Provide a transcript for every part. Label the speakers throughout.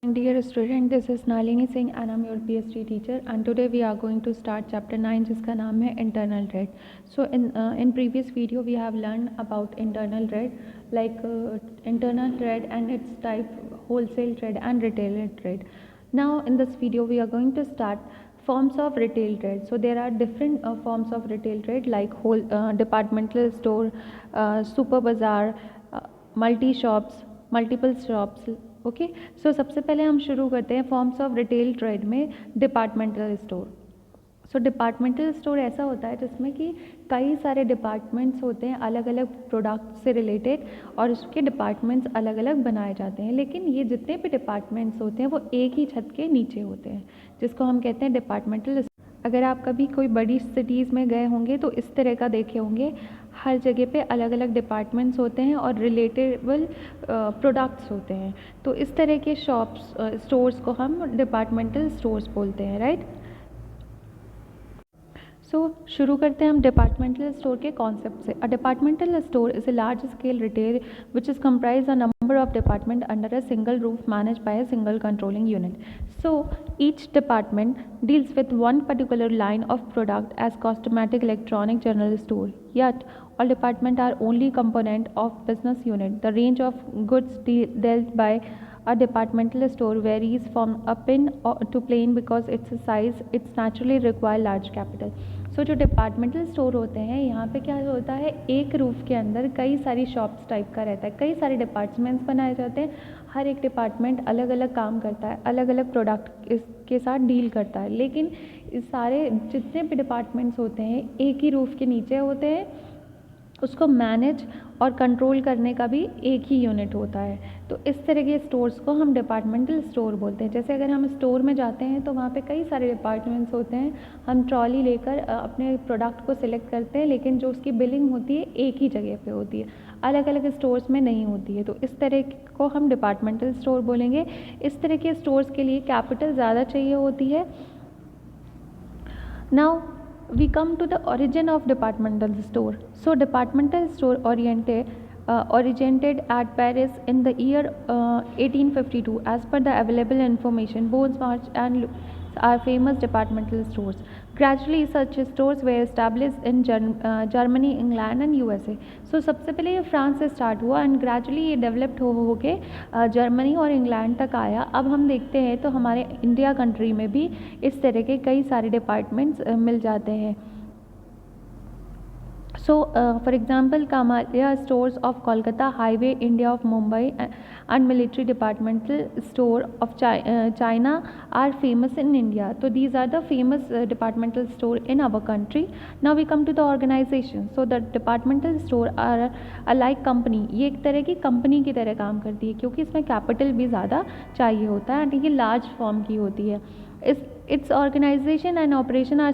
Speaker 1: Dear student, this is Nalini Singh and I'm your PhD teacher, and today we are going to start chapter 9 जिसका नाम है internal trade. So in previous video we have learned about internal trade, like internal trade and its type, wholesale trade and retail trade. Now in this video we are going to start forms of retail trade. So there are different forms of retail trade like whole departmental store, super bazaar, multi shops, multiple shops. Okay so सबसे पहले हम शुरू करते हैं forms of retail trade में departmental store. सो departmental store ऐसा होता है जिसमें कि कई सारे डिपार्टमेंट्स होते हैं अलग अलग प्रोडक्ट से रिलेटेड, और उसके डिपार्टमेंट्स अलग अलग बनाए जाते हैं, लेकिन ये जितने भी डिपार्टमेंट्स होते हैं वो एक ही छत के नीचे होते हैं, जिसको हम कहते हैं डिपार्टमेंटल. अगर आप कभी कोई बड़ी सिटीज़ में गए होंगे तो इस तरह का देखे होंगे, हर जगह पे अलग अलग डिपार्टमेंट्स होते हैं और रिलेटेबल प्रोडक्ट्स होते हैं. तो इस तरह के शॉप्स स्टोर्स को हम डिपार्टमेंटल स्टोर्स बोलते हैं, राइट. सो शुरू करते हैं हम डिपार्टमेंटल स्टोर के कॉन्सेप्ट से. अ departmental store is a large scale retail which is comprise a number of department under a single roof managed by a single controlling unit. So each department deals with one particular line of product as cosmetic, electronic, general store. Yet all departments are only component of business unit. The range of goods dealt by a departmental store varies from a pin to plain because its size it's naturally require large capital. सो जो departmental store होते हैं, यहाँ पे क्या होता है, एक roof के अंदर कई सारी शॉप्स टाइप का रहता है, कई सारे डिपार्टमेंट्स बनाए जाते हैं. हर एक डिपार्टमेंट अलग अलग काम करता है, अलग अलग प्रोडक्ट के साथ डील करता है, लेकिन इस सारे जितने भी डिपार्टमेंट्स होते हैं एक ही रूफ के नीचे होते हैं. उसको मैनेज और कंट्रोल करने का भी एक ही यूनिट होता है. तो इस तरह के स्टोर्स को हम डिपार्टमेंटल स्टोर बोलते हैं. जैसे अगर हम स्टोर में जाते हैं तो वहाँ पे कई सारे डिपार्टमेंट्स होते हैं, हम ट्रॉली लेकर अपने प्रोडक्ट को सिलेक्ट करते हैं, लेकिन जो उसकी बिलिंग होती है एक ही जगह पे होती है, अलग अलग स्टोर्स में नहीं होती है. तो इस तरह को हम डिपार्टमेंटल स्टोर बोलेंगे. इस तरह के स्टोर्स के लिए कैपिटल ज़्यादा चाहिए होती है. Now we come to the origin of departmental store. So departmental store originated at Paris in the year 1852. As per the available information, Bon March and are famous departmental stores. Gradually such stores were established in Germany, England and USA. So सबसे पहले ये France से start हुआ and gradually ये developed हो के Germany और England तक आया. अब हम देखते हैं तो हमारे इंडिया कंट्री में भी इस तरह के कई सारे डिपार्टमेंट्स मिल जाते हैं. So, for example, Kamalia Stores of Kolkata, Highway India of Mumbai, and Military Departmental Store of China are famous in India. So these are the famous departmental store in our country. Now we come to the organization. So the departmental store are a like company. ये एक तरह की company की तरह काम करती है, क्योंकि इसमें कैपिटल भी ज़्यादा चाहिए होता है एंड ये लार्ज फॉर्म की होती है. Its organization and operation are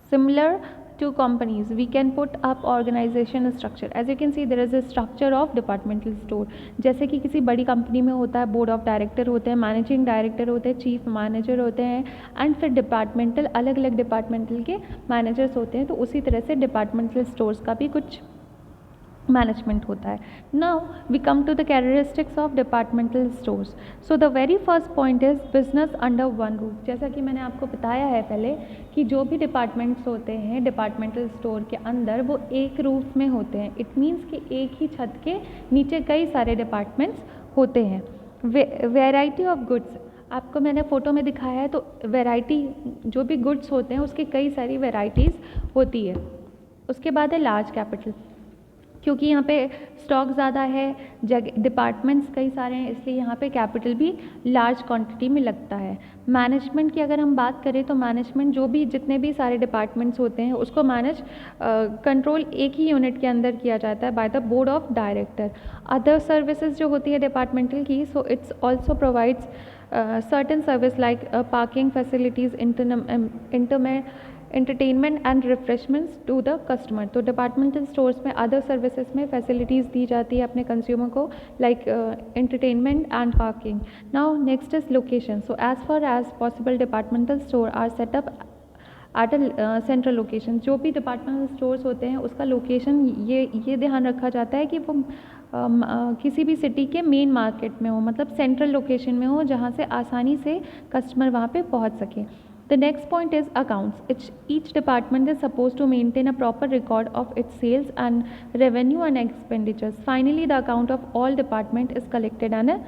Speaker 1: similar to companies. We can put up organization structure. As you can see, there is a structure of departmental store. जैसे कि किसी बड़ी कंपनी में होता है, बोर्ड ऑफ डायरेक्टर होते हैं, मैनेजिंग डायरेक्टर होते हैं, चीफ मैनेजर होते हैं, एंड फिर डिपार्टमेंटल अलग अलग डिपार्टमेंटल के मैनेजर्स होते हैं. तो उसी तरह से डिपार्टमेंटल स्टोर्स का भी कुछ मैनेजमेंट होता है. Now we come to the characteristics of departmental stores. So the very first point is business under one roof. जैसा कि मैंने आपको बताया है पहले कि जो भी डिपार्टमेंट्स होते हैं डिपार्टमेंटल स्टोर के अंदर वो एक रूफ में होते हैं. इट मीन्स कि एक ही छत के नीचे कई सारे डिपार्टमेंट्स होते हैं. वेराइटी ऑफ गुड्स आपको मैंने फ़ोटो में दिखाया है. तो वेराइटी जो भी गुड्स होते हैं उसकी कई सारी वेराइटीज़ होती है. उसके बाद है लार्ज कैपिटल, क्योंकि यहाँ पे स्टॉक ज़्यादा है, जगह डिपार्टमेंट्स कई सारे हैं, इसलिए यहाँ पे कैपिटल भी लार्ज क्वांटिटी में लगता है. मैनेजमेंट की अगर हम बात करें तो मैनेजमेंट जो भी जितने भी सारे डिपार्टमेंट्स होते हैं उसको मैनेज कंट्रोल एक ही यूनिट के अंदर किया जाता है by the board of director. Other services जो होती है डिपार्टमेंटल की, so it's also provides certain service like parking facilities, entertainment and refreshments to the customer. तो डिपार्टमेंटल स्टोर्स में अदर सर्विसेज में फैसिलिटीज़ दी जाती है अपने कंज्यूमर को, like entertainment and parking. Now next is location. So as far as possible departmental store are setup at a central location. जो भी डिपार्टमेंटल स्टोर्स होते हैं उसका लोकेशन ये ध्यान रखा जाता है कि वो किसी भी सिटी के मेन मार्केट में हो, मतलब सेंट्रल लोकेशन में हो जहाँ से आसानी से कस्टमर वहाँ पे पहुँच सके। The next point is accounts. Each department is supposed to maintain a proper record of its sales and revenue and expenditures. Finally, the account of all department is collected and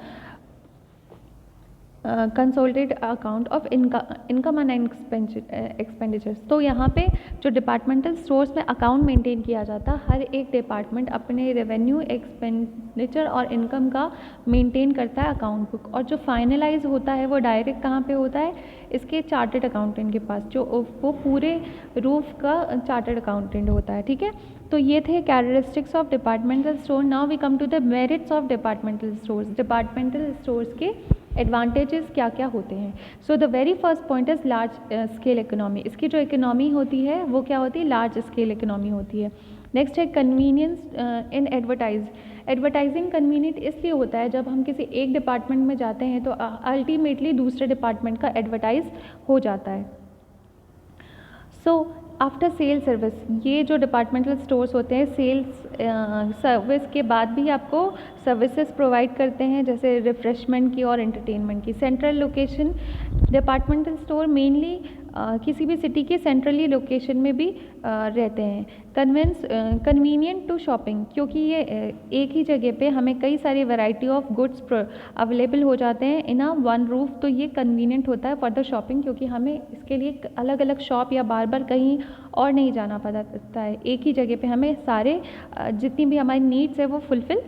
Speaker 1: consolidated account of income and expenditures. तो यहाँ पे जो departmental stores में account maintain किया जाता है, हर एक department अपने रेवेन्यू, एक्सपेंडिचर और इनकम का मेंटेन करता है अकाउंट बुक, और जो फाइनलाइज होता है वो डायरेक्ट कहाँ पे होता है, इसके चार्टर्ड अकाउंटेंट के पास, जो वो पूरे रूफ का चार्टर्ड अकाउंटेंट होता है। ठीक है, तो ये थे characteristics of departmental store. Now we come to the merits of departmental stores. Departmental stores के एडवांटेजेस क्या क्या होते हैं। So the very first point is large scale economy. इसकी जो इकोनॉमी होती है वो क्या होती है, लार्ज स्केल इकोनॉमी होती है। नेक्स्ट है कन्वीनियंस इन एडवर्टाइजिंग कन्वीनियंट इसलिए होता है जब हम किसी एक डिपार्टमेंट में जाते हैं तो अल्टीमेटली दूसरे डिपार्टमेंट का एडवर्टाइज हो जाता है। सो आफ्टर सेल सर्विस, ये जो डिपार्टमेंटल स्टोर्स होते हैं सेल्स सर्विस के बाद भी आपको सर्विसेज प्रोवाइड करते हैं, जैसे रिफ्रेशमेंट की और एंटरटेनमेंट की। Central location, departmental store mainly किसी भी सिटी के सेंट्रली लोकेशन में भी रहते हैं। कन्वीनियंट टू शॉपिंग, क्योंकि ये एक ही जगह पे हमें कई सारी वैरायटी ऑफ गुड्स अवेलेबल हो जाते हैं इन अ वन रूफ, तो ये कन्वीनियंट होता है फॉर द शॉपिंग, क्योंकि हमें इसके लिए अलग अलग शॉप या बार बार कहीं और नहीं जाना पड़ता है, एक ही जगह पे हमें सारे जितनी भी हमारी नीड्स है वो फुलफ़िल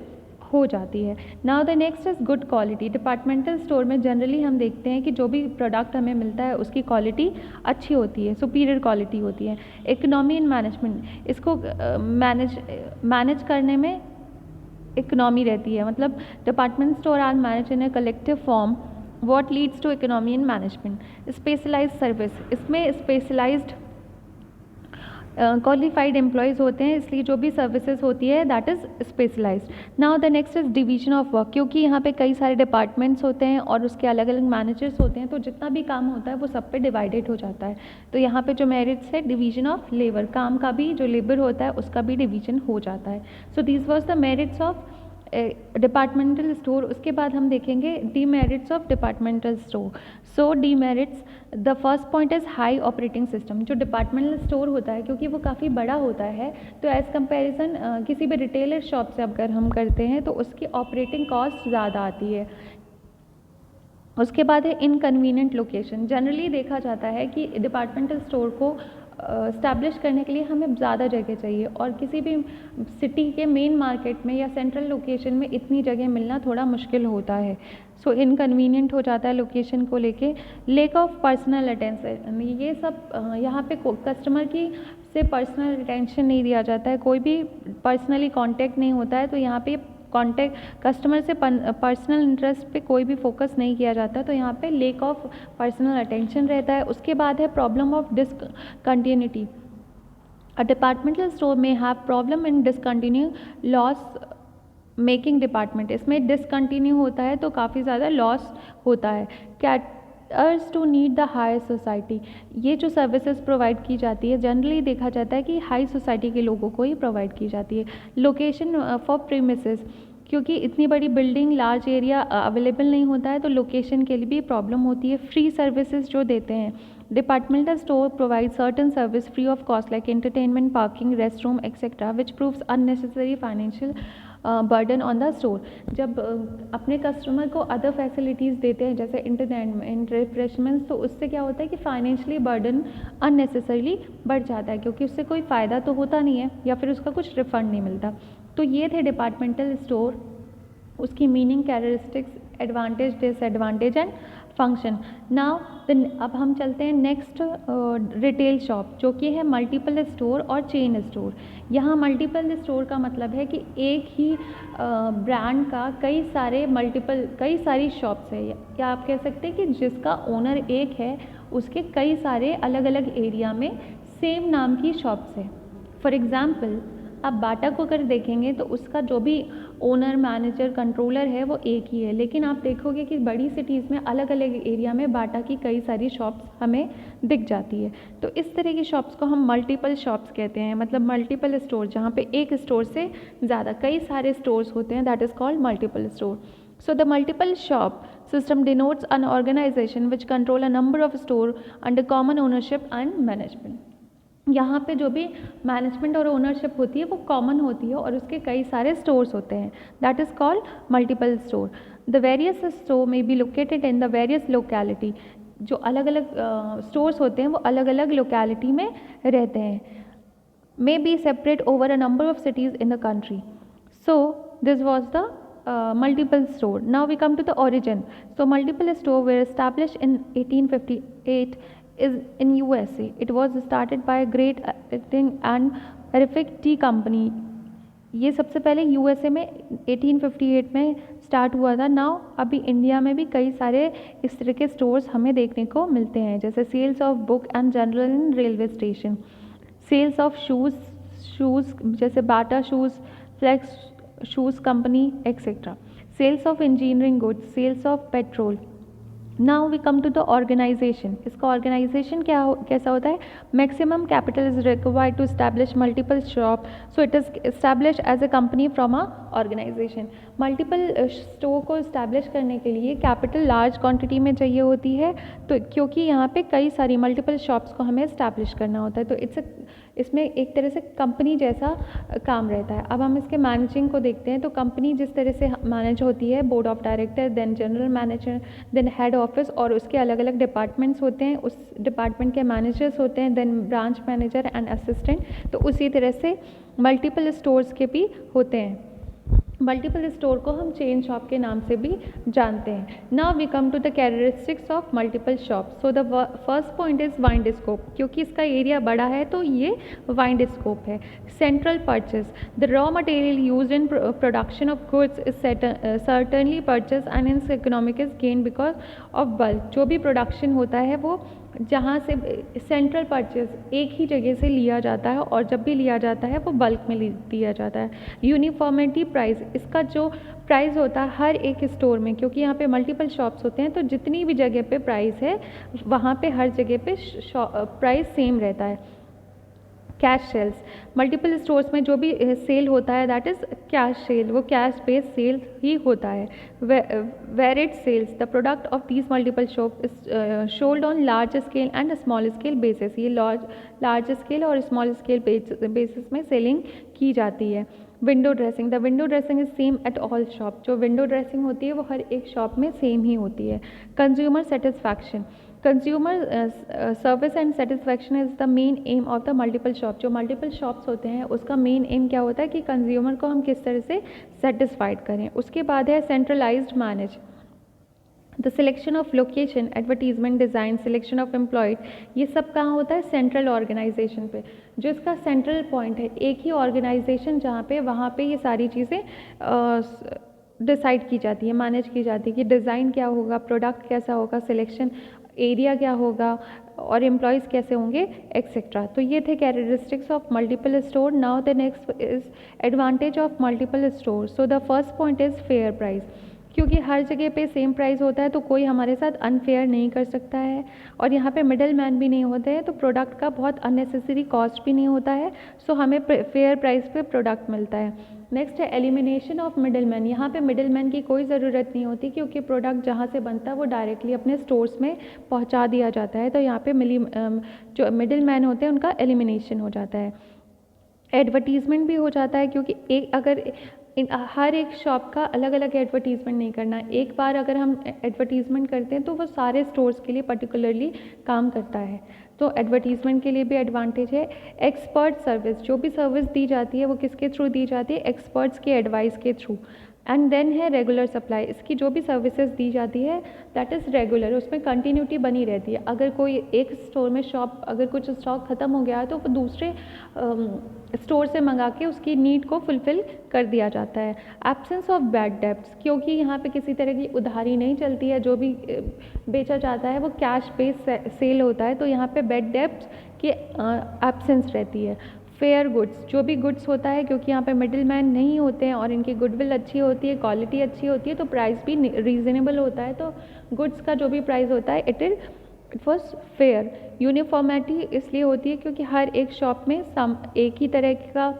Speaker 1: हो जाती है। Now the next is good quality. Departmental store में जनरली हम देखते हैं कि जो भी प्रोडक्ट हमें मिलता है उसकी क्वालिटी अच्छी होती है, सुपीरियर क्वालिटी होती है। इकोनॉमी एंड मैनेजमेंट, इसको मैनेज करने में इकोनॉमी रहती है, मतलब department store are manage in a collective form what leads to economy and management. Specialised service, इसमें स्पेशलाइज्ड क्वालिफाइड एम्प्लॉयज़ होते हैं, इसलिए जो भी सर्विसेज होती है that is specialised. Now the next is division of work, क्योंकि यहाँ पे कई सारे डिपार्टमेंट्स होते हैं और उसके अलग अलग मैनेजर्स होते हैं, तो जितना भी काम होता है वो सब पे डिवाइडेड हो जाता है। तो यहाँ पे जो मेरिट्स है, डिवीजन ऑफ लेबर, काम का भी जो लेबर होता है उसका भी डिवीजन हो जाता है। So this was the merits of departmental store. उसके बाद हम देखेंगे demerits of departmental store. So demerits, the first point is high operating system. जो डिपार्टमेंटल स्टोर होता है क्योंकि वो काफ़ी बड़ा होता है, तो एज़ कंपैरिजन किसी भी रिटेलर शॉप से अगर हम करते हैं तो उसकी ऑपरेटिंग कॉस्ट ज़्यादा आती है। उसके बाद है इनकन्वीनियंट लोकेशन। जनरली देखा जाता है कि डिपार्टमेंटल स्टोर को इस्टेब्लिश करने के लिए हमें ज़्यादा जगह चाहिए, और किसी भी सिटी के मेन मार्केट में या सेंट्रल लोकेशन में इतनी जगह मिलना थोड़ा मुश्किल होता है। सो इनकन्वीनियंट हो जाता है लोकेशन को लेके। लेक ऑफ पर्सनल अटेंशन, ये सब यहाँ पे कस्टमर की से पर्सनल अटेंशन नहीं दिया जाता है, कोई भी पर्सनली कांटेक्ट नहीं होता है, तो यहाँ पे कॉन्टेक्ट कस्टमर से पर्सनल इंटरेस्ट पे कोई भी फोकस नहीं किया जाता, तो यहाँ पे लेक ऑफ पर्सनल अटेंशन रहता है। उसके बाद है problem of discontinuity. A departmental store में have problem in discontinue loss making department. इसमें डिसकंटिन्यू होता है तो काफ़ी ज़्यादा लॉस होता है। Caters to need the higher society, ये जो सर्विसेज प्रोवाइड की जाती है जनरली देखा जाता है कि हाई सोसाइटी के लोगों को ही प्रोवाइड की जाती है। लोकेशन फॉर प्रीमिसेस, क्योंकि इतनी बड़ी बिल्डिंग लार्ज एरिया अवेलेबल नहीं होता है तो लोकेशन के लिए भी प्रॉब्लम होती है। फ्री सर्विसेज जो देते हैं, departmental store provide certain service free of cost like entertainment, parking, rest room etcetera which proves unnecessary financial burden on the store. जब अपने कस्टमर को अदर फैसिलिटीज़ देते हैं जैसे इंटरटेनमेंट, रिफ्रेशमेंट्स, तो उससे क्या होता है कि फाइनेंशियली बर्डन अननेसेसरीली बढ़ जाता है, क्योंकि उससे कोई फ़ायदा तो होता नहीं है या फिर उसका कुछ रिफंड नहीं मिलता। तो ये थे डिपार्टमेंटल स्टोर, उसकी meaning, characteristics, advantage, disadvantage and function. Now अब हम चलते हैं नेक्स्ट रिटेल शॉप, जो कि है मल्टीपल स्टोर और चेन स्टोर। यहाँ मल्टीपल स्टोर का मतलब है कि एक ही ब्रांड का कई सारी शॉप्स है, या आप कह सकते हैं कि जिसका ओनर एक है उसके कई सारे अलग अलग एरिया में सेम नाम की शॉप्स है। फॉर एग्ज़ाम्पल आप बाटा को अगर देखेंगे तो उसका जो भी ओनर, मैनेजर, कंट्रोलर है वो एक ही है, लेकिन आप देखोगे कि बड़ी सिटीज़ में अलग अलग एरिया में बाटा की कई सारी शॉप्स हमें दिख जाती है। तो इस तरह की शॉप्स को हम मल्टीपल शॉप्स कहते हैं, मतलब मल्टीपल स्टोर, जहाँ पे एक स्टोर से ज़्यादा कई सारे स्टोर्स होते हैं, that is called multiple store. So the multiple shop system denotes an organization which control a number of store under common ownership and management. यहाँ पे जो भी मैनेजमेंट और ओनरशिप होती है वो कॉमन होती है और उसके कई सारे स्टोर्स होते हैं, that is called multiple store. The various store may be located in the various locality. जो अलग अलग स्टोर्स होते हैं वो अलग अलग लोकेलिटी में रहते हैं. May be separate over a number of cities in the country. So this was the multiple store. Now we come to the origin. So multiple store were established in 1858 is in USA. It was started by a great and terrific tea company. ये सबसे पहले USA में 1858 में start हुआ था. Now अभी India में भी कई सारे इस तरह के स्टोर्स हमें देखने को मिलते हैं, जैसे sales of book and general in railway station, sales of shoes जैसे Bata shoes, flex shoes company etcetera, sales of engineering goods, sales of petrol. Now we come to the organisation. इसका organisation कैसा होता है? Maximum capital is required to establish multiple shop, so it is establish as a company from a organisation. Multiple store को establish करने के लिए capital large quantity में चाहिए होती है, तो क्योंकि यहाँ पे कई सारी मल्टीपल शॉप्स को हमें इस्टेब्लिश करना होता है, तो इसमें एक तरह से कंपनी जैसा काम रहता है. अब हम इसके मैनेजिंग को देखते हैं. तो कंपनी जिस तरह से मैनेज होती है, board of director, then general manager, then head office, और उसके अलग अलग डिपार्टमेंट्स होते हैं, उस डिपार्टमेंट के मैनेजर्स होते हैं, then branch manager and assistant. तो उसी तरह से मल्टीपल स्टोर्स के भी होते हैं. मल्टीपल स्टोर को हम चेन शॉप के नाम से भी जानते हैं. Now we come to the characteristics of multiple shop. So the first point is wide scope. क्योंकि इसका एरिया बड़ा है तो ये वाइड स्कोप है. Central purchase. The raw material used in production of goods is certainly purchase and in economic is gain because of bulk. जो भी production होता है वो जहाँ से सेंट्रल परचेज एक ही जगह से लिया जाता है, और जब भी लिया जाता है वो बल्क में दिया जाता है. Uniformity price. इसका जो प्राइस होता है हर एक स्टोर में, क्योंकि यहाँ पे मल्टीपल शॉप्स होते हैं, तो जितनी भी जगह पे प्राइस है वहाँ पे हर जगह पे प्राइस सेम रहता है. Cash sales. मल्टीपल स्टोर्स में जो भी सेल होता है दैट इज़ कैश सेल, वो कैश बेस्ड सेल ही होता है. Varied sales. The product of these multiple shop is sold on large scale and small scale basis. ये लार्ज स्केल और स्मॉल स्केल बेसिस में सेलिंग की जाती है. Window dressing. The window dressing is same at all shop. जो window dressing होती है वो हर एक शॉप में सेम ही होती है. Consumer satisfaction. Consumer service and satisfaction is the main M of the multiple shop. जो मल्टीपल शॉप्स होते हैं उसका मेन एम क्या होता है कि कंज्यूमर को हम किस तरह से सेटिस्फाइड करें. उसके बाद है centralised manage. The selection of location, advertisement, design, selection of employed, ये सब कहाँ होता है? सेंट्रल ऑर्गेनाइजेशन पे. जो इसका सेंट्रल पॉइंट है, एक ही ऑर्गेनाइजेशन जहाँ पे वहाँ पे ये सारी चीज़ें डिसाइड की जाती है, मैनेज की जाती है कि डिज़ाइन क्या होगा, प्रोडक्ट कैसा होगा, सिलेक्शन एरिया क्या होगा, और एम्प्लॉयज़ कैसे होंगे एक्सेट्रा. तो ये थे characteristics of multiple store. Now the next is advantage of multiple store. So the first point is fair price. क्योंकि हर जगह पे सेम प्राइस होता है तो कोई हमारे साथ अनफेयर नहीं कर सकता है, और यहाँ पे मिडल मैन भी नहीं होते हैं, तो प्रोडक्ट का बहुत अननेसेसरी कॉस्ट भी नहीं होता है. सो हमें फेयर प्राइस पे प्रोडक्ट मिलता है. नेक्स्ट है एलिमिनेशन ऑफ मिडल मैन. यहाँ पे मिडल मैन की कोई ज़रूरत नहीं होती, क्योंकि प्रोडक्ट जहाँ से बनता है वो डायरेक्टली अपने स्टोर्स में पहुँचा दिया जाता है. तो यहाँ पे जो मिडल मैन होते हैं उनका एलिमिनेशन हो जाता है. एडवर्टीज़मेंट भी हो जाता है, क्योंकि हर एक शॉप का अलग अलग एडवर्टीज़मेंट नहीं करना. एक बार अगर हम एडवर्टीज़मेंट करते हैं तो वो सारे स्टोर्स के लिए पर्टिकुलरली काम करता है. तो एडवर्टीज़मेंट के लिए भी एडवांटेज है. Expert service. जो भी सर्विस दी जाती है वो किसके थ्रू दी जाती है? एक्सपर्ट्स के एडवाइस के थ्रू. एंड देन है रेगुलर सप्लाई. इसकी जो भी सर्विसेज दी जाती है दैट इज़ रेगुलर, उसमें कंटिन्यूटी बनी रहती है. अगर कोई एक स्टोर में अगर कुछ स्टॉक ख़त्म हो गया है तो वो दूसरे स्टोर से मंगा के उसकी नीड को फुलफ़िल कर दिया जाता है. Absence of bad debts. क्योंकि यहाँ पे किसी तरह की उधारी नहीं चलती है, जो भी बेचा जाता है वो कैश बेस्ड सेल होता है, तो यहाँ पे बैड डेब्ट्स की एब्सेंस रहती है. फेयर गुड्स, जो भी गुड्स होता है, क्योंकि यहाँ पे मिडिल मैन नहीं होते हैं और इनकी गुडविल अच्छी होती है, क्वालिटी अच्छी होती है, तो प्राइस भी रीज़नेबल होता है। तो गुड्स का जो भी प्राइस होता है इट वॉज फेयर। यूनिफॉर्मिटी इसलिए होती है क्योंकि हर एक शॉप में एक ही तरह का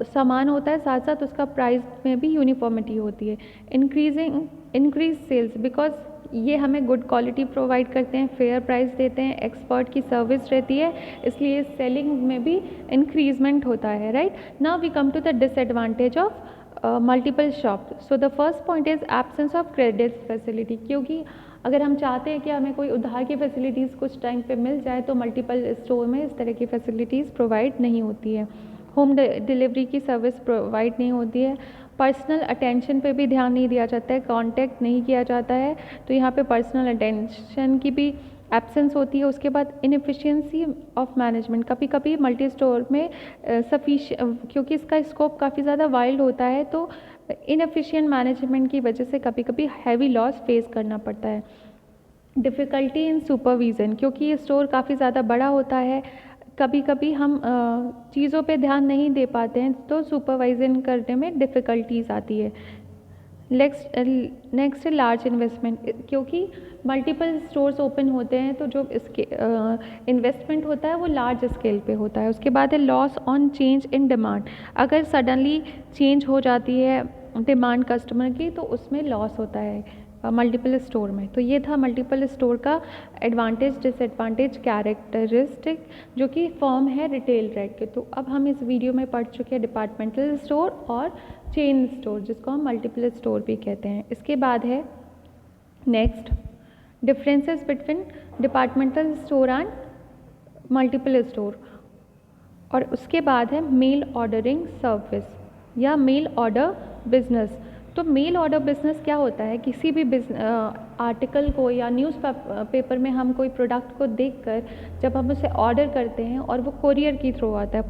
Speaker 1: सामान होता है, साथ साथ उसका प्राइस में भी यूनिफॉर्मिटी होती है। इंक्रीज सेल्स, बिकॉज ये हमें गुड क्वालिटी प्रोवाइड करते हैं, फेयर प्राइस देते हैं, एक्सपर्ट की सर्विस रहती है, इसलिए सेलिंग में भी इंक्रीजमेंट होता है, right. Now we come to the disadvantage of multiple shop. So the first point is absence of credit facility, क्योंकि अगर हम चाहते हैं कि हमें कोई उधार की फैसिलिटीज़ कुछ टाइम पे मिल जाए तो मल्टीपल स्टोर में इस तरह की फैसिलिटीज़ प्रोवाइड नहीं होती है। होम डिलीवरी की सर्विस प्रोवाइड नहीं होती है। पर्सनल अटेंशन पे भी ध्यान नहीं दिया जाता है, कांटेक्ट नहीं किया जाता है, तो यहाँ पे पर्सनल अटेंशन की भी एब्सेंस होती है। उसके बाद इनएफिशिएंसी ऑफ मैनेजमेंट, कभी कभी मल्टी स्टोर में क्योंकि इसका स्कोप काफ़ी ज़्यादा वाइल्ड होता है, तो इनएफिशिएंट मैनेजमेंट की वजह से कभी कभी हैवी लॉस फेस करना पड़ता है। डिफ़िकल्टी इन सुपरविज़न, क्योंकि ये स्टोर काफ़ी ज़्यादा बड़ा होता है, कभी कभी हम चीज़ों पे ध्यान नहीं दे पाते हैं, तो सुपरवाइजन करने में डिफ़िकल्टीज आती है। नेक्स्ट लार्ज इन्वेस्टमेंट, क्योंकि मल्टीपल स्टोर्स ओपन होते हैं तो जो इसके इन्वेस्टमेंट होता है वो लार्ज स्केल पे होता है। उसके बाद है loss on change in demand, अगर सडनली चेंज हो जाती है डिमांड कस्टमर की तो उसमें लॉस होता है मल्टीपल स्टोर में। तो ये था मल्टीपल स्टोर का एडवांटेज डिसएडवांटेज कैरेक्टरिस्टिक, जो कि फॉर्म है रिटेल ट्रैड के। तो अब हम इस वीडियो में पढ़ चुके हैं डिपार्टमेंटल स्टोर और चेन स्टोर, जिसको हम मल्टीपल स्टोर भी कहते हैं। इसके बाद है next differences between departmental store and multiple store, और उसके बाद है मेल ऑर्डरिंग सर्विस या मेल ऑर्डर बिजनेस। तो मेल ऑर्डर बिजनेस क्या होता है, किसी भी आर्टिकल को या न्यूज़ पेपर में हम कोई प्रोडक्ट को देखकर जब हम उसे ऑर्डर करते हैं और वो कोरियर के थ्रू आता है,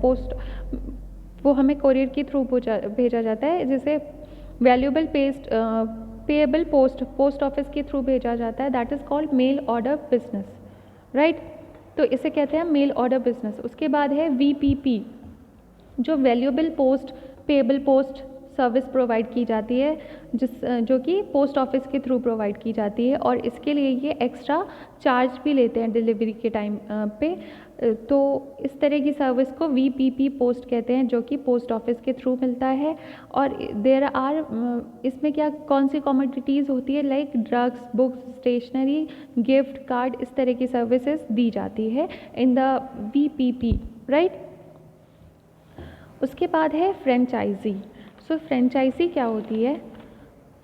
Speaker 1: वो हमें कोरियर के थ्रू भेजा जाता है, जिसे वैल्यूएबल पेएबल पोस्ट ऑफिस के थ्रू भेजा जाता है, that is called male order business, right. तो इसे कहते हैं मेल ऑर्डर बिजनेस। उसके बाद है VPP, जो valuable payable post service provide की जाती है, जो कि पोस्ट ऑफिस के थ्रू प्रोवाइड की जाती है, और इसके लिए ये एक्स्ट्रा चार्ज भी लेते हैं डिलीवरी के टाइम पे। तो इस तरह की सर्विस को VPP पोस्ट कहते हैं, जो कि पोस्ट ऑफिस के थ्रू मिलता है। और इसमें क्या कौन सी कमोडिटीज़ होती है, like drugs, books, stationery, gift card, इस तरह की सर्विसेज दी जाती है इन द VPP, राइट। उसके बाद है फ्रेंचाइजी। सो फ्रेंचाइजी क्या होती है,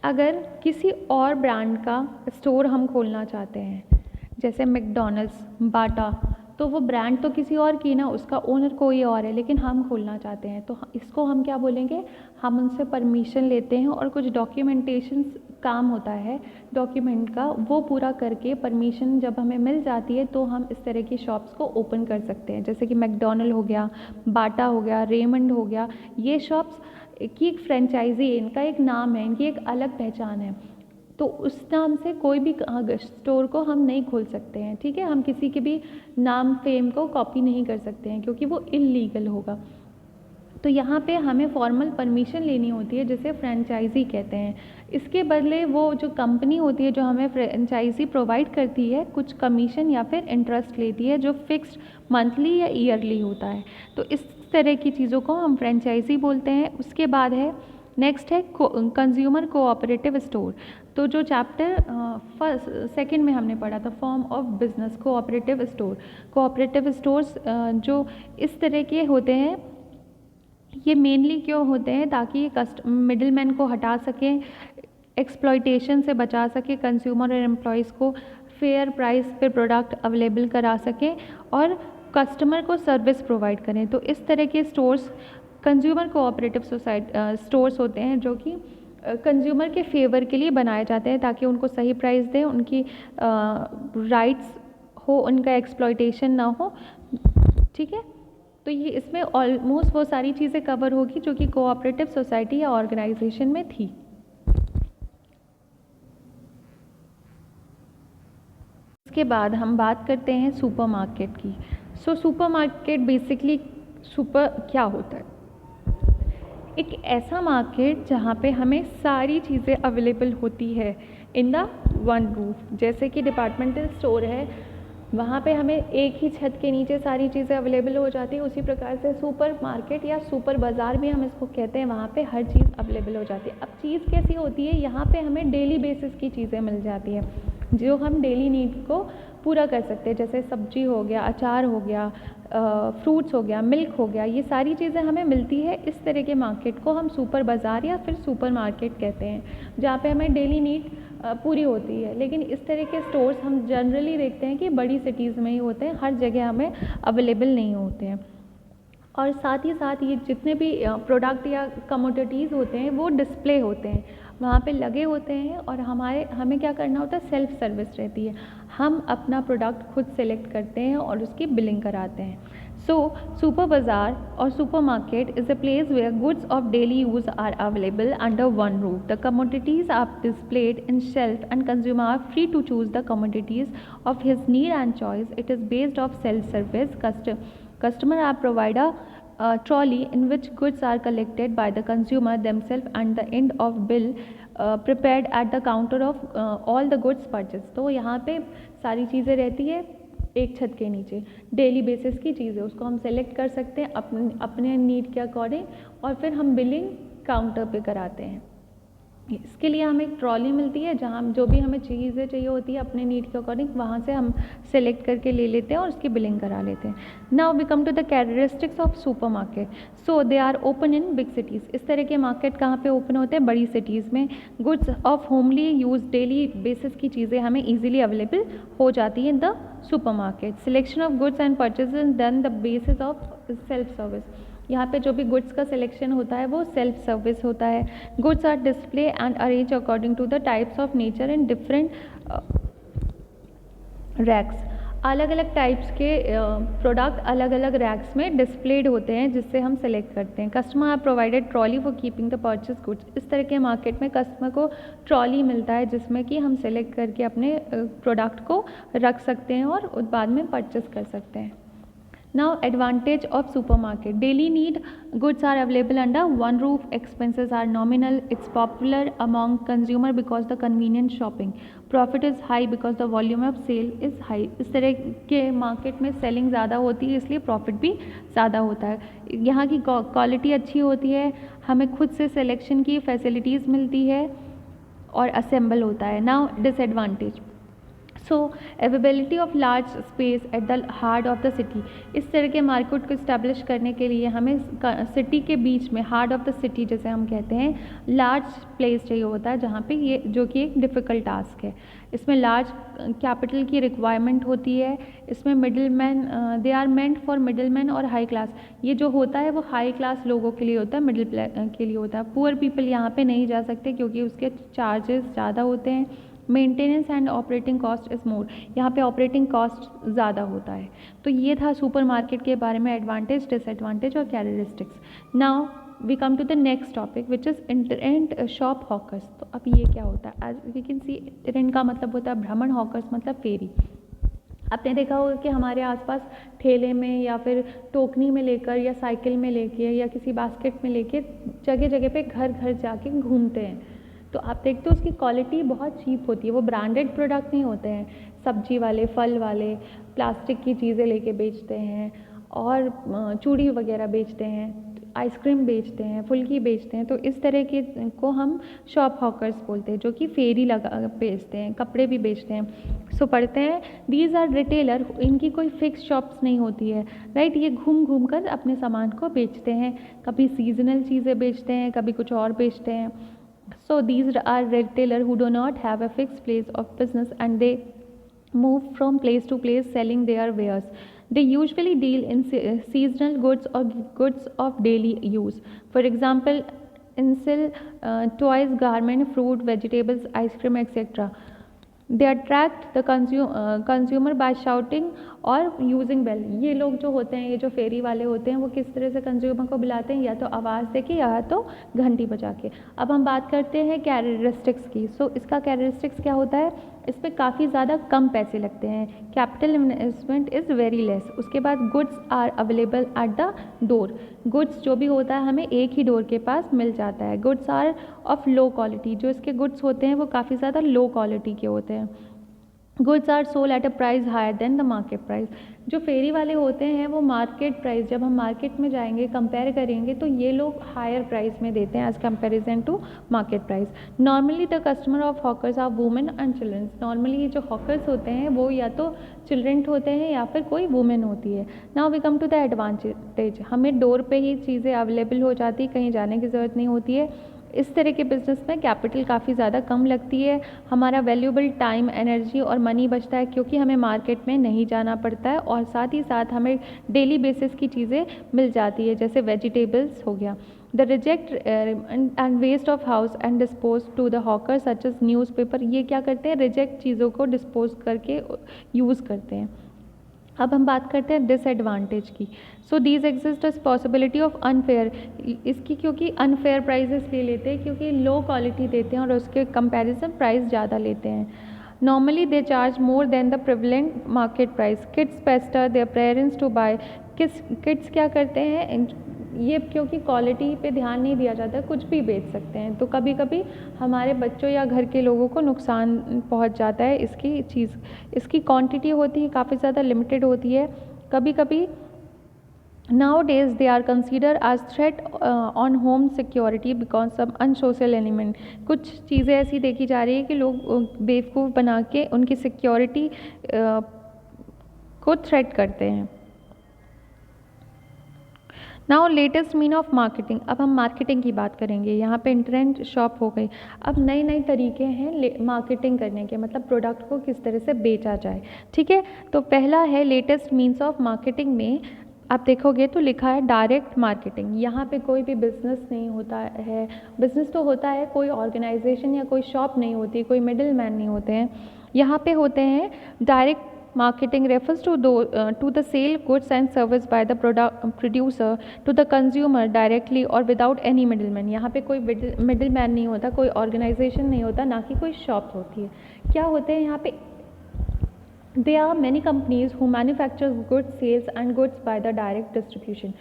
Speaker 1: अगर किसी और ब्रांड का स्टोर हम खोलना चाहते हैं, जैसे मैकडॉनल्ड्स, बाटा, तो वो ब्रांड तो किसी और की ना, उसका ओनर कोई और है, लेकिन हम खोलना चाहते हैं, तो इसको हम क्या बोलेंगे, हम उनसे परमिशन लेते हैं और कुछ डॉक्यूमेंटेशन काम होता है डॉक्यूमेंट का, वो पूरा करके परमिशन जब हमें मिल जाती है तो हम इस तरह की शॉप्स को ओपन कर सकते हैं। जैसे कि मैकडॉनल्ड हो गया, बाटा हो गया, रेमंड हो गया, ये शॉप्स की एक फ्रेंचाइजी है, इनका एक नाम है, इनकी एक अलग पहचान है, तो उस नाम से कोई भी स्टोर को हम नहीं खोल सकते हैं, ठीक है। हम किसी के भी नाम फेम को कॉपी नहीं कर सकते हैं, क्योंकि वो इल्लीगल होगा। तो यहाँ पे हमें फॉर्मल परमिशन लेनी होती है, जिसे फ्रेंचाइजी कहते हैं। इसके बदले वो जो कंपनी होती है जो हमें फ्रेंचाइजी प्रोवाइड करती है, कुछ कमीशन या फिर इंटरेस्ट लेती है, जो फिक्स्ड मंथली या ईयरली होता है। तो इस तरह की चीज़ों को हम फ्रेंचाइजी बोलते हैं। उसके बाद है नेक्स्ट है कंज्यूमर कोऑपरेटिव स्टोर। तो जो चैप्टर सेकंड में हमने पढ़ा था, form of business cooperative store. Cooperative stores जो इस तरह के होते हैं, ये मेनली क्यों होते हैं, ताकि ये मिडिल मैन को हटा सकें, एक्सप्लॉयटेशन से बचा सके, कंज्यूमर और एम्प्लॉयज़ को फेयर प्राइस पे प्रोडक्ट अवेलेबल करा सकें और कस्टमर को सर्विस प्रोवाइड करें। तो इस तरह के स्टोर्स कंज्यूमर कोऑपरेटिव स्टोर्स होते हैं, जो कि कंज्यूमर के फेवर के लिए बनाए जाते हैं, ताकि उनको सही प्राइस दें, उनकी राइट्स हो, उनका एक्सप्लॉयटेशन ना हो, ठीक है। तो ये इसमें ऑलमोस्ट वो सारी चीज़ें कवर होगी जो कि कोऑपरेटिव सोसाइटी या ऑर्गेनाइजेशन में थी। इसके बाद हम बात करते हैं सुपरमार्केट की। सो सुपरमार्केट बेसिकली सुपर क्या होता है? एक ऐसा मार्केट जहाँ पे हमें सारी चीज़ें अवेलेबल होती है इन द वन रूफ। जैसे कि डिपार्टमेंटल स्टोर है, वहाँ पे हमें एक ही छत के नीचे सारी चीज़ें अवेलेबल हो जाती है। उसी प्रकार से सुपर मार्केट या सुपर बाज़ार भी हम इसको कहते हैं, वहाँ पे हर चीज़ अवेलेबल हो जाती है। अब चीज़ कैसी होती है, यहाँ पे हमें डेली बेसिस की चीज़ें मिल जाती हैं जो हम डेली नीड को पूरा कर सकते हैं। जैसे सब्जी हो गया, अचार हो गया, फ्रूट्स हो गया, मिल्क हो गया, ये सारी चीज़ें हमें मिलती है। इस तरह के मार्केट को हम सुपर बाज़ार या फिर सुपर मार्केट कहते हैं, जहाँ पे हमें डेली नीड पूरी होती है। लेकिन इस तरह के स्टोर्स हम जनरली देखते हैं कि बड़ी सिटीज़ में ही होते हैं, हर जगह हमें अवेलेबल नहीं होते हैं। और साथ ही साथ ये जितने भी प्रोडक्ट या कमोडिटीज़ होते हैं वो डिस्प्ले होते हैं, वहाँ पे लगे होते हैं, और हमें क्या करना होता है, सेल्फ सर्विस रहती है। हम अपना प्रोडक्ट खुद सेलेक्ट करते हैं और उसकी बिलिंग कराते हैं। सो सुपर बाज़ार और super market is a place where goods of daily use are available under one roof. The commodities are displayed in shelf and consumer are free to choose the commodities of his need and choice. It is based off self-service. Customer are provide a trolley in which goods are collected by the consumer themselves and the end of bill prepared at the counter of all the goods purchased. तो यहाँ पे सारी चीज़ें रहती है एक छत के नीचे, डेली बेसिस की चीज़ें, उसको हम सेलेक्ट कर सकते हैं अपने नीड के अकॉर्डिंग, और फिर हम बिलिंग काउंटर पे कराते हैं। इसके लिए हमें एक ट्रॉली मिलती है जहाँ जो भी हमें चीज़ें चाहिए होती है अपने नीड के अकॉर्डिंग, वहाँ से हम सेलेक्ट करके ले लेते हैं और उसकी बिलिंग करा लेते हैं। Now we come to the characteristics of super market. So they are open in big cities. इस तरह के मार्केट कहाँ पे ओपन होते हैं? बड़ी सिटीज़ में। Goods of homely use daily basis की चीज़ें हमें ईजिली अवेलेबल हो जाती है in the super market. Selection of goods and purchase done the basis of self service. यहाँ पे जो भी गुड्स का सिलेक्शन होता है वो सेल्फ सर्विस होता है। Goods are display and arrange according to the types of nature in different racks. अलग अलग टाइप्स के प्रोडक्ट अलग अलग रैक्स में डिस्प्लेड होते हैं जिससे हम सेलेक्ट करते हैं। Customer are provided trolley for keeping the purchase goods. इस तरह के मार्केट में कस्टमर को ट्रॉली मिलता है जिसमें कि हम सेलेक्ट करके अपने प्रोडक्ट को रख सकते हैं और बाद में परचेज कर सकते हैं। Now advantage of supermarket. Daily need goods are available under one roof. Expenses are nominal. It's popular among consumer because the convenient shopping. Profit is high because the volume of sale is high. इस तरह के market में selling ज़्यादा होती है इसलिए profit भी ज़्यादा होता है। यहाँ की क्वालिटी अच्छी होती है, हमें खुद से सिलेक्शन की फैसिलिटीज़ मिलती है और असेंबल होता है। Now disadvantage. So availability of large space at the heart of the city. इस तरह के मार्केट को इस्टेब्लिश करने के लिए हमें सिटी के बीच में, हार्ट ऑफ द सिटी जैसे हम कहते हैं, लार्ज प्लेस चाहिए होता है जहाँ पे ये जो कि एक डिफ़िकल्ट टास्क है। इसमें लार्ज कैपिटल की रिक्वायरमेंट होती है। इसमें middle man, they are meant for middle man और हाई क्लास। ये जो होता है वो हाई क्लास लोगों के लिए होता है, मिडिल के लिए होता है। पुअर पीपल यहाँ पे नहीं जा सकते क्योंकि उसके चार्जेस ज़्यादा होते हैं। Maintenance and operating cost is more. यहाँ पे ऑपरेटिंग कॉस्ट ज़्यादा होता है। तो ये था सुपर मार्केट के बारे में एडवांटेज, डिसएडवांटेज और characteristics. Now we come to the next topic which is itinerant shop hawkers. तो अब ये क्या होता है? As we can see, itinerant का मतलब होता है भ्रमण, हॉकर्स मतलब फेरी। आपने देखा होगा कि हमारे आसपास ठेले में या फिर टोकनी में लेकर या साइकिल में लेके या किसी बास्केट में लेके जगह जगह पे घर घर जाके घूमते हैं। तो आप देखते हो उसकी क्वालिटी बहुत चीप होती है, वो ब्रांडेड प्रोडक्ट नहीं होते हैं। सब्जी वाले, फल वाले प्लास्टिक की चीज़ें लेके बेचते हैं और चूड़ी वगैरह बेचते हैं, आइसक्रीम बेचते हैं, फुल्की बेचते हैं। तो इस तरह के को हम शॉप हॉकर्स बोलते हैं, जो कि फेरी लगा बेचते हैं, कपड़े भी बेचते हैं। सो पढ़ते हैं, दीज आर रिटेलर। इनकी कोई फिक्स शॉप्स नहीं होती है, राइट। ये घूम घूम कर अपने सामान को बेचते हैं, कभी सीजनल चीज़ें बेचते हैं, कभी कुछ और बेचते हैं। So these are retailer who do not have a fixed place of business and they move from place to place selling their wares. They usually deal in seasonal goods or goods of daily use. For example, in sell toys, garment, fruit, vegetables, ice cream, etc. They attract the consumer by shouting और using bell. ये लोग जो होते हैं, ये जो फेरी वाले होते हैं, वो किस तरह से कंज्यूमर को बुलाते हैं? या तो आवाज़ देके या तो घंटी बजा के। अब हम बात करते हैं कैरेक्टरिस्टिक्स की। सो इसका कैरेक्टरिस्टिक्स क्या होता है? इस पर काफ़ी ज़्यादा कम पैसे लगते हैं, capital investment is very less. उसके बाद goods are available at the door, goods जो भी होता है हमें एक ही डोर के पास मिल जाता है। Goods are of low quality, जो इसके गुड्स होते हैं वो काफ़ी ज़्यादा लो क्वालिटी के होते हैं। Goods are sold at a price higher than the market price, जो फेरी वाले होते हैं वो मार्केट प्राइस, जब हम मार्केट में जाएंगे कंपेयर करेंगे तो ये लोग हायर प्राइस में देते हैं as comparison to market price. Normally the customer of hawkers are women and children, normally ये जो हॉकर्स होते हैं वो या तो चिल्ड्रन होते हैं या फिर कोई वुमेन होती है। Now we come to the advantage, हमें डोर पे ही चीज़ें अवेलेबल हो जाती, कहीं जाने की ज़रूरत नहीं होती है। इस तरह के बिज़नेस में कैपिटल काफ़ी ज़्यादा कम लगती है, हमारा वैल्यूएबल टाइम, एनर्जी और मनी बचता है क्योंकि हमें मार्केट में नहीं जाना पड़ता है, और साथ ही साथ हमें डेली बेसिस की चीज़ें मिल जाती है, जैसे वेजिटेबल्स हो गया। The reject and waste of house and dispose to the hawker such as newspaper, ये क्या करते हैं, रिजेक्ट चीज़ों को डिस्पोज करके यूज़ करते हैं। अब हम बात करते हैं डिसएडवांटेज की। So these exist as possibility of unfair, इसकी क्योंकि अनफेयर प्राइजेस ले लेते हैं क्योंकि लो क्वालिटी देते हैं और उसके कंपैरिजन प्राइस ज़्यादा लेते हैं। Normally they charge more than the prevalent market price, kids pester their parents to buy, kids क्या करते हैं, ये क्योंकि क्वालिटी पे ध्यान नहीं दिया जाता, कुछ भी बेच सकते हैं, तो कभी कभी हमारे बच्चों या घर के लोगों को नुकसान पहुंच जाता है। इसकी क्वांटिटी होती है काफ़ी ज़्यादा लिमिटेड होती है। कभी कभी nowadays they are considered as threat on home security because some unsocial element, कुछ चीज़ें ऐसी देखी जा रही है कि लोग बेवकूफ़ बना के उनकी सिक्योरिटी को थ्रेट करते हैं। Now latest mean of marketing, अब हम मार्केटिंग की बात करेंगे। यहाँ पे इंटरनेट शॉप हो गई, अब नए नए तरीके हैं मार्केटिंग करने के, मतलब प्रोडक्ट को किस तरह से बेचा जाए। ठीक है, तो पहला है लेटेस्ट मीन्स ऑफ मार्केटिंग में आप देखोगे तो लिखा है डायरेक्ट मार्केटिंग। यहाँ पे कोई भी बिजनेस नहीं होता है, बिजनेस तो होता है, कोई ऑर्गेनाइजेशन या कोई शॉप नहीं होती, कोई मिडिल मैन नहीं होते हैं। यहाँ पे होते हैं direct marketing refers to the sale goods and service by the producer to the consumer directly or without any middleman। यहाँ पे कोई middleman नहीं होता, कोई organization नहीं होता, ना कि कोई शॉप होती है। क्या होते हैं यहाँ पे, there are many companies who manufacture goods, sales and goods by the direct distribution,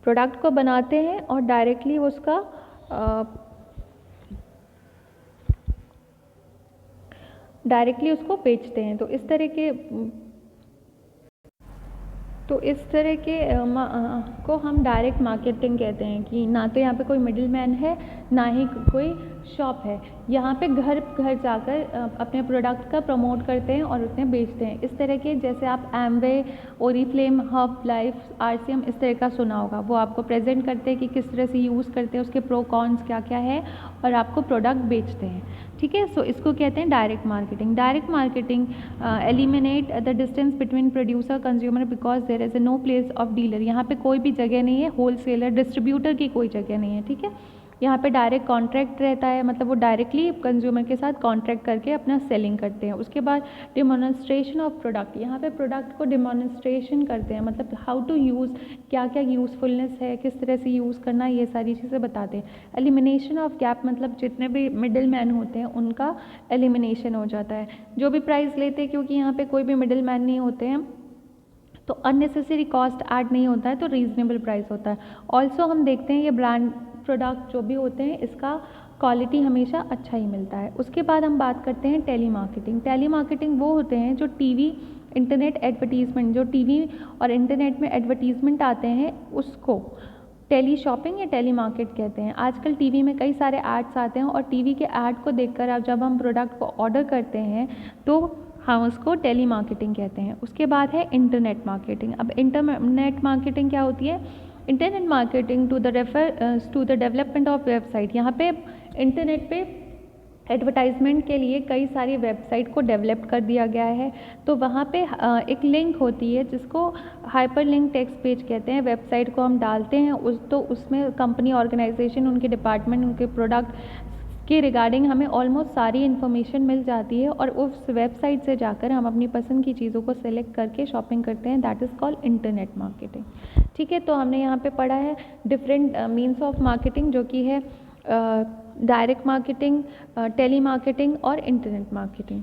Speaker 1: product को बनाते हैं और डायरेक्टली उसका डायरेक्टली उसको बेचते हैं। तो इस तरह के को हम डायरेक्ट मार्केटिंग कहते हैं कि ना तो यहाँ पे कोई मिडिल मैन है, ना ही कोई शॉप है। यहाँ पे घर घर जाकर अपने प्रोडक्ट का प्रमोट करते हैं और उन्हें बेचते हैं। इस तरह के, जैसे आप Amway, Oriflame, hub life, RCM, इस तरह का सुना होगा, वो आपको प्रेजेंट करते हैं कि किस तरह से यूज़ करते हैं, उसके प्रो कॉन्स क्या क्या है, और आपको प्रोडक्ट बेचते हैं। ठीक है, सो इसको कहते हैं direct marketing. Direct marketing eliminate the distance between producer consumer because there is no place of dealer, यहाँ पे कोई भी जगह नहीं है, होलसेलर डिस्ट्रीब्यूटर की कोई जगह नहीं है। ठीक है, यहाँ पे डायरेक्ट कॉन्ट्रैक्ट रहता है, मतलब वो डायरेक्टली कंज्यूमर के साथ कॉन्ट्रैक्ट करके अपना सेलिंग करते हैं। उसके बाद डिमॉन्स्ट्रेशन ऑफ प्रोडक्ट, यहाँ पे प्रोडक्ट को डिमॉन्स्ट्रेशन करते हैं, मतलब हाउ टू यूज़, क्या क्या यूज़फुलनेस है, किस तरह से यूज़ करना, ये सारी चीज़ें बताते हैं। एलिमिनेशन ऑफ गैप, मतलब जितने भी मिडिल मैन होते हैं उनका एलिमिनेशन हो जाता है। जो भी प्राइस लेते हैं, क्योंकि यहाँ पे कोई भी मिडिल मैन नहीं होते हैं, तो अननेसेसरी कॉस्ट ऐड नहीं होता है, तो रीज़नेबल प्राइस होता है। ऑल्सो हम देखते हैं ये ब्रांड प्रोडक्ट जो भी होते हैं, इसका क्वालिटी हमेशा अच्छा ही मिलता है। उसके बाद हम बात करते हैं टेली मार्केटिंग। टेली मार्केटिंग वो होते हैं जो टीवी, इंटरनेट एडवर्टीज़मेंट, जो टीवी और इंटरनेट में एडवर्टीज़मेंट आते हैं उसको टेली शॉपिंग या टेली मार्केट कहते हैं। आजकल टीवी में कई सारे एड्स आते हैं और टीवी के ऐड को देखकर अब जब हम प्रोडक्ट को ऑर्डर करते हैं तो हम उसको टेली मार्केटिंग कहते हैं। उसके बाद है इंटरनेट मार्केटिंग। अब इंटरनेट मार्केटिंग क्या होती है? Internet marketing to the development of website. यहाँ पे इंटरनेट पे एडवर्टाइजमेंट के लिए कई सारी वेबसाइट को डेवलप कर दिया गया है, तो वहाँ पे एक लिंक होती है जिसको हाइपर लिंक टेक्स्ट पेज कहते हैं। वेबसाइट को हम डालते हैं तो उसमें कंपनी, ऑर्गेनाइजेशन, उनके डिपार्टमेंट, उनके प्रोडक्ट के रिगार्डिंग हमें ऑलमोस्ट सारी इन्फॉर्मेशन मिल जाती है और उस वेबसाइट से जाकर हम अपनी पसंद की चीज़ों को सेलेक्ट करके शॉपिंग करते हैं। That is called internet marketing. ठीक है, तो हमने यहाँ पे पढ़ा है डिफरेंट मीन्स ऑफ मार्केटिंग, जो कि है डायरेक्ट मार्केटिंग, टेली मार्केटिंग और इंटरनेट मार्केटिंग।